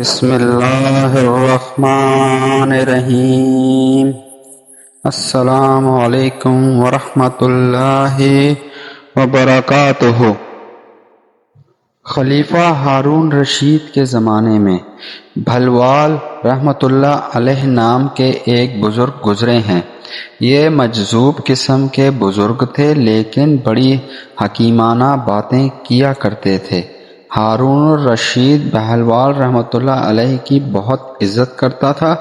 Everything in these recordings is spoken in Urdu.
بسم اللہ الرحمن الرحیم۔ السلام علیکم ورحمۃ اللہ وبرکاتہ۔ خلیفہ ہارون رشید کے زمانے میں بھلوال رحمۃ اللہ علیہ نام کے ایک بزرگ گزرے ہیں۔ یہ مجذوب قسم کے بزرگ تھے لیکن بڑی حکیمانہ باتیں کیا کرتے تھے۔ ہارون الرشید بھلوال رحمۃ اللہ علیہ کی بہت عزت کرتا تھا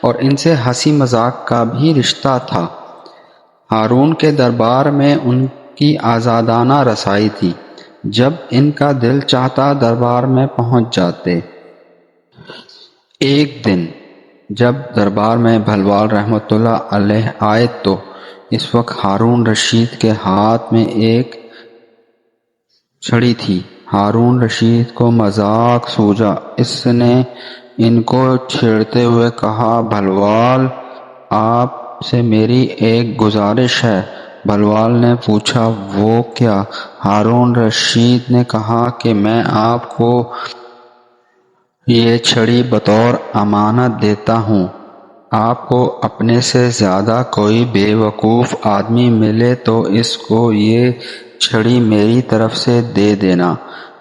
اور ان سے ہنسی مذاق کا بھی رشتہ تھا۔ ہارون کے دربار میں ان کی آزادانہ رسائی تھی۔ جب ان کا دل چاہتا دربار میں پہنچ جاتے۔ ایک دن جب دربار میں بھلوال رحمۃ اللہ علیہ آئے تو اس وقت ہارون رشید کے ہاتھ میں ایک چھڑی تھی۔ ہارون رشید کو مذاق سوجا۔ اس نے ان کو چھیڑتے ہوئے کہا، بھلوال، آپ سے میری ایک گزارش ہے۔ بھلوال نے پوچھا، وہ کیا؟ ہارون رشید نے کہا کہ میں آپ کو یہ چھڑی بطور امانت دیتا ہوں۔ آپ کو اپنے سے زیادہ کوئی بے وقوف آدمی ملے تو اس کو یہ چھڑی میری طرف سے دے دینا۔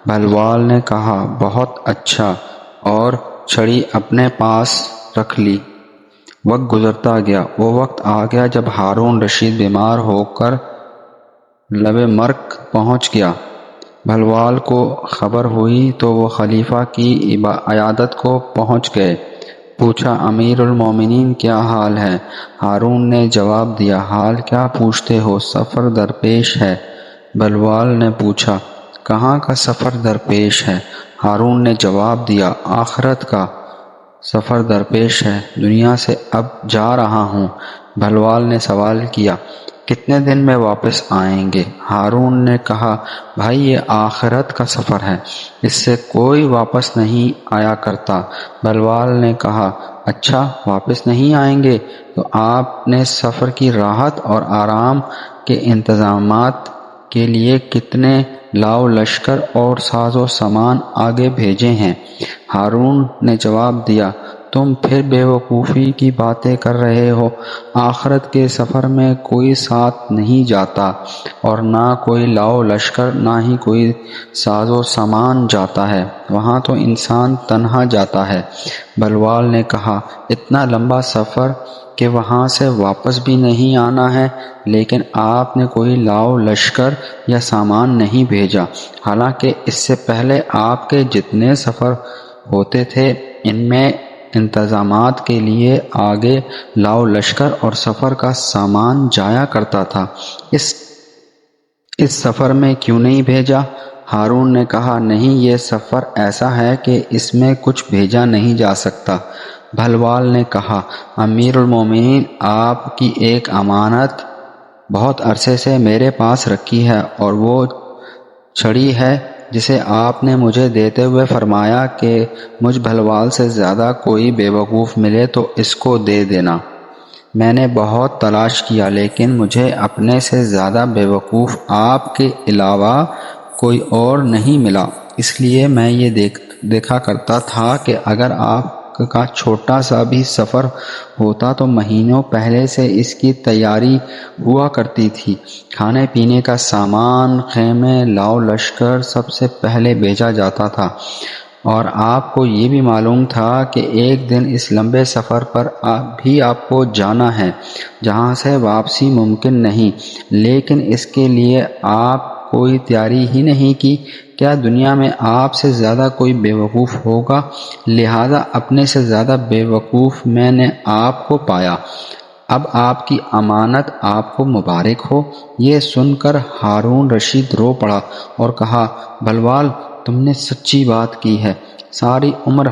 بھلوال نے کہا، بہت اچھا، اور چھڑی اپنے پاس رکھ لی۔ وقت گزرتا گیا۔ وہ وقت آ گیا جب ہارون رشید بیمار ہو کر لبِ مرگ پہنچ گیا۔ بھلوال کو خبر ہوئی تو وہ خلیفہ کی عیادت کو پہنچ گئے۔ پوچھا، امیر المومنین کیا حال ہے؟ ہارون نے جواب دیا، حال کیا پوچھتے ہو، سفر درپیش ہے۔ بھلوال نے پوچھا، کہاں کا سفر درپیش ہے؟ ہارون نے جواب دیا، آخرت کا سفر درپیش ہے، دنیا سے اب جا رہا ہوں۔ بھلوال نے سوال کیا، کتنے دن میں واپس آئیں گے؟ ہارون نے کہا، بھائی یہ آخرت کا سفر ہے، اس سے کوئی واپس نہیں آیا کرتا۔ بھلوال نے کہا، اچھا واپس نہیں آئیں گے تو آپ نے سفر کی راحت اور آرام کے انتظامات کے لیے کتنے لاؤ لشکر اور ساز و سامان آگے بھیجے ہیں؟ ہارون نے جواب دیا، تم پھر بے وقوفی کی باتیں کر رہے ہو۔ آخرت کے سفر میں کوئی ساتھ نہیں جاتا اور نہ کوئی لاؤ لشکر، نہ ہی کوئی ساز و سامان جاتا ہے، وہاں تو انسان تنہا جاتا ہے۔ بھلوال نے کہا، اتنا لمبا سفر کہ وہاں سے واپس بھی نہیں آنا ہے، لیکن آپ نے کوئی لاؤ لشکر یا سامان نہیں بھیجا، حالانکہ اس سے پہلے آپ کے جتنے سفر ہوتے تھے ان میں انتظامات کے لیے آگے لاؤ لشکر اور سفر کا سامان جایا کرتا تھا، اس سفر میں کیوں نہیں بھیجا؟ ہارون نے کہا، نہیں، یہ سفر ایسا ہے کہ اس میں کچھ بھیجا نہیں جا سکتا۔ بھلوال نے کہا، امیر المومنین، آپ کی ایک امانت بہت عرصے سے میرے پاس رکھی ہے، اور وہ چھڑی ہے جسے آپ نے مجھے دیتے ہوئے فرمایا کہ مجھ بھلوال سے زیادہ کوئی بے وقوف ملے تو اس کو دے دینا۔ میں نے بہت تلاش کیا لیکن مجھے اپنے سے زیادہ بے وقوف آپ کے علاوہ کوئی اور نہیں ملا، اس لیے میں یہ دیکھا کرتا تھا کہ اگر آپ کا چھوٹا سا بھی سفر ہوتا تو مہینوں پہلے سے اس کی تیاری ہوا کرتی تھی۔ کھانے پینے کا سامان، خیمے، لاؤ لشکر سب سے پہلے بھیجا جاتا تھا، اور آپ کو یہ بھی معلوم تھا کہ ایک دن اس لمبے سفر پر بھی آپ کو جانا ہے جہاں سے واپسی ممکن نہیں، لیکن اس کے لیے آپ کوئی تیاری ہی نہیں کی۔ کیا دنیا میں آپ سے زیادہ کوئی بے وقوف ہوگا؟ لہذا اپنے سے زیادہ بے وقوف میں نے آپ کو پایا۔ اب آپ کی امانت آپ کو مبارک ہو۔ یہ سن کر ہارون رشید رو پڑا اور کہا، بھلوال، تم نے سچی بات کی ہے، ساری عمر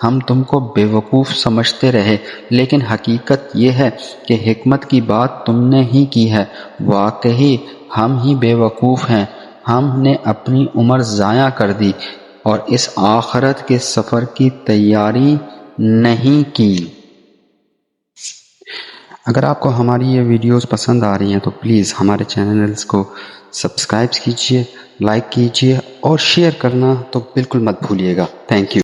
ہم تم کو بے وقوف سمجھتے رہے، لیکن حقیقت یہ ہے کہ حکمت کی بات تم نے ہی کی ہے۔ واقعی ہم ہی بے وقوف ہیں، ہم نے اپنی عمر ضائع کر دی اور اس آخرت کے سفر کی تیاری نہیں کی۔ اگر آپ کو ہماری یہ ویڈیوز پسند آ رہی ہیں تو پلیز ہمارے چینلز کو سبسکرائب کیجیے، لائک کیجیے اور شیئر کرنا تو بالکل مت بھولیے گا۔ Thank you.